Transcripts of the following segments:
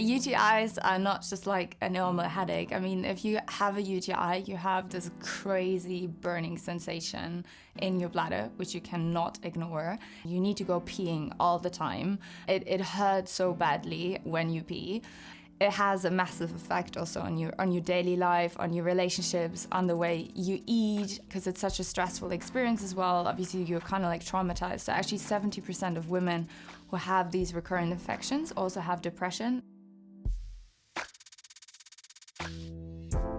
UTIs are not just like a normal headache. I mean, if you have a UTI, you have this crazy burning sensation in your bladder, which you cannot ignore. You need to go peeing all the time. It hurts so badly when you pee. It has a massive effect also on your daily life, on your relationships, on the way you eat, because it's such a stressful experience as well. Obviously, you're kind of like traumatized. So actually 70% of women who have these recurrent infections also have depression.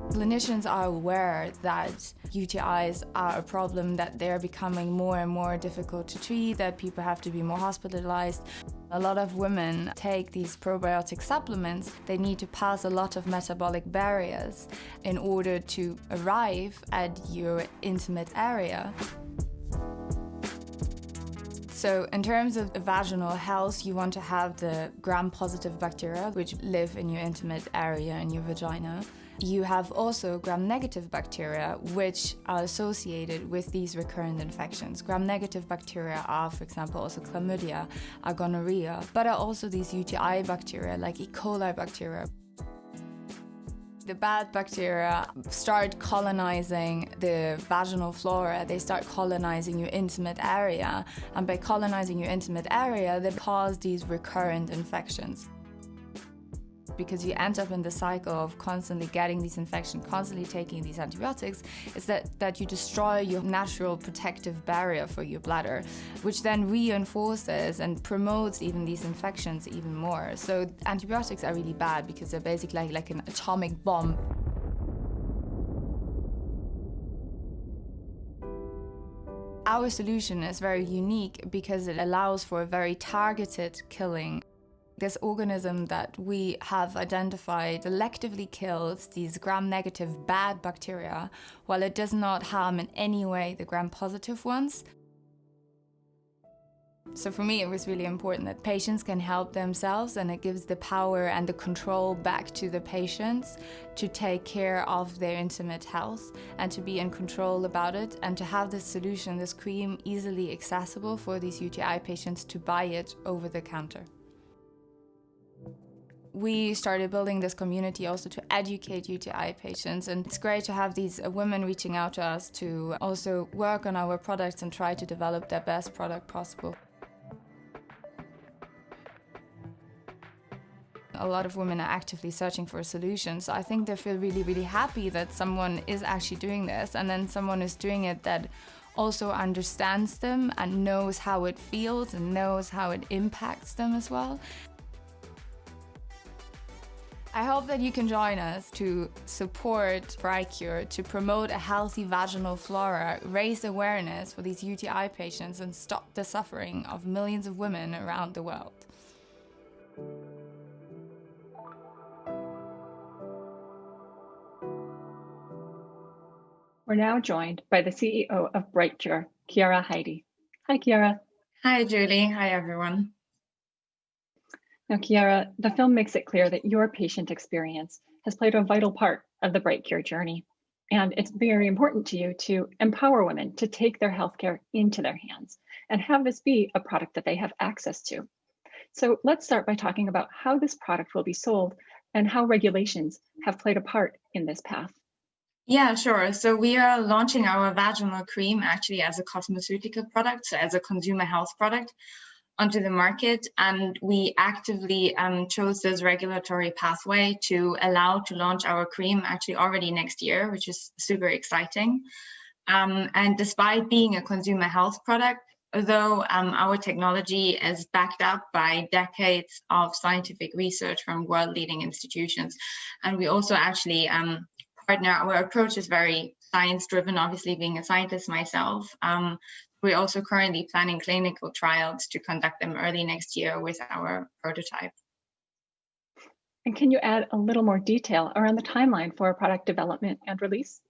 Clinicians are aware that UTIs are a problem, that they're becoming more and more difficult to treat, that people have to be more hospitalized. A lot of women take these probiotic supplements. They need to pass a lot of metabolic barriers in order to arrive at your intimate area. So in terms of vaginal health, you want to have the gram-positive bacteria, which live in your intimate area in your vagina. You have also gram-negative bacteria, which are associated with these recurrent infections. Gram-negative bacteria are, for example, also chlamydia, are gonorrhea, but are also these UTI bacteria, like E. coli bacteria. The bad bacteria start colonizing the vaginal flora. They start colonizing your intimate area. And by colonizing your intimate area, they cause these recurrent infections. Because you end up in the cycle of constantly getting these infections, constantly taking these antibiotics, is that you destroy your natural protective barrier for your bladder, which then reinforces and promotes even these infections even more. So antibiotics are really bad because they're basically like an atomic bomb. Our solution is very unique because it allows for a very targeted killing. This organism that we have identified selectively kills these gram-negative bad bacteria, while it does not harm in any way the gram-positive ones. So for me, it was really important that patients can help themselves, and it gives the power and the control back to the patients to take care of their intimate health and to be in control about it, and to have this solution, this cream, easily accessible for these UTI patients to buy it over the counter. We started building this community also to educate UTI patients, and it's great to have these women reaching out to us to also work on our products and try to develop their best product possible. A lot of women are actively searching for a solution, so I think they feel really, really happy that someone is actually doing this, and then someone is doing it that also understands them and knows how it feels and knows how it impacts them as well. I hope that you can join us to support Brightcure, to promote a healthy vaginal flora, raise awareness for these UTI patients, and stop the suffering of millions of women around the world. We're now joined by the CEO of Brightcure, Chiara Heidi. Hi, Chiara. Hi, Julie. Hi, everyone. Now, Chiara, the film makes it clear that your patient experience has played a vital part of the Brightcure journey. And it's very important to you to empower women to take their healthcare into their hands and have this be a product that they have access to. So let's start by talking about how this product will be sold and how regulations have played a part in this path. Yeah, sure. So we are launching our vaginal cream actually as a cosmeceutical product, so as a consumer health product onto the market. And we actively chose this regulatory pathway to allow to launch our cream actually already next year, which is super exciting. And despite being a consumer health product, although our technology is backed up by decades of scientific research from world-leading institutions, and we also actually partner, our approach is very science-driven, obviously being a scientist myself. We're also currently planning clinical trials to conduct them early next year with our prototype. And can you add a little more detail around the timeline for product development and release?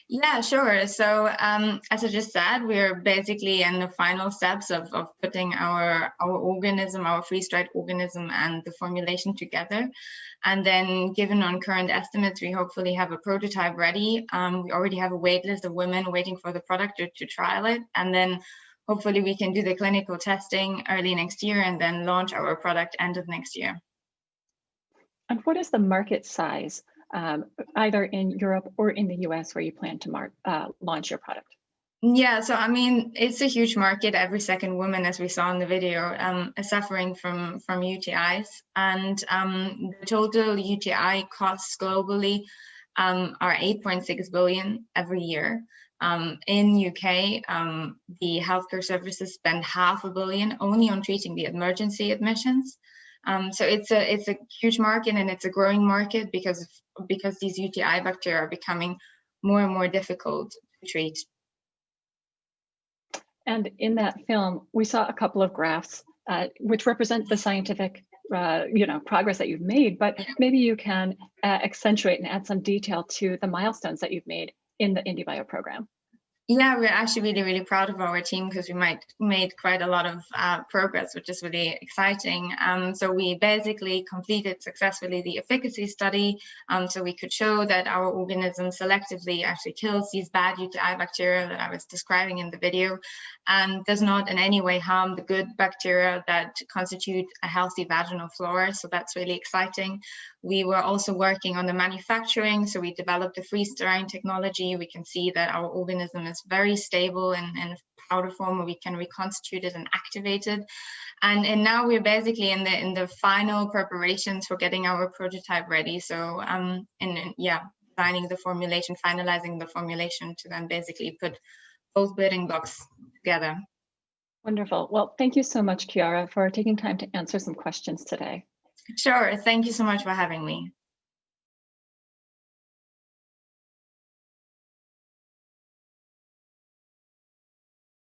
Yeah, sure. So as I just said, we're basically in the final steps of putting our organism, our freeze-dried organism and the formulation together. And then given on current estimates, we hopefully have a prototype ready. We already have a wait list of women waiting for the product to trial it. And then hopefully we can do the clinical testing early next year and then launch our product end of next year. And what is the market size, either in Europe or in the US, where you plan to launch your product? Yeah, so I mean, it's a huge market. Every second woman, as we saw in the video, is suffering from UTIs, and the total UTI costs globally are 8.6 billion every year. In UK, the healthcare services spend $500 million only on treating the emergency admissions. So it's a huge market, and it's a growing market because these UTI bacteria are becoming more and more difficult to treat. And in that film, we saw a couple of graphs which represent the scientific progress that you've made, but maybe you can accentuate and add some detail to the milestones that you've made in the IndieBio program. Yeah, we're actually really, really proud of our team because we made quite a lot of progress, which is really exciting. So we basically completed successfully the efficacy study, so we could show that our organism selectively actually kills these bad UTI bacteria that I was describing in the video, and does not in any way harm the good bacteria that constitute a healthy vaginal flora. So that's really exciting. We were also working on the manufacturing, so we developed a freeze-drying technology. We can see that our organism is very stable in powder form, where we can reconstitute it and activate it. And now we're basically in the final preparations for getting our prototype ready. So designing the formulation, finalizing the formulation to then basically put both building blocks together. Wonderful. Well, thank you so much, Chiara, for taking time to answer some questions today. Sure. Thank you so much for having me.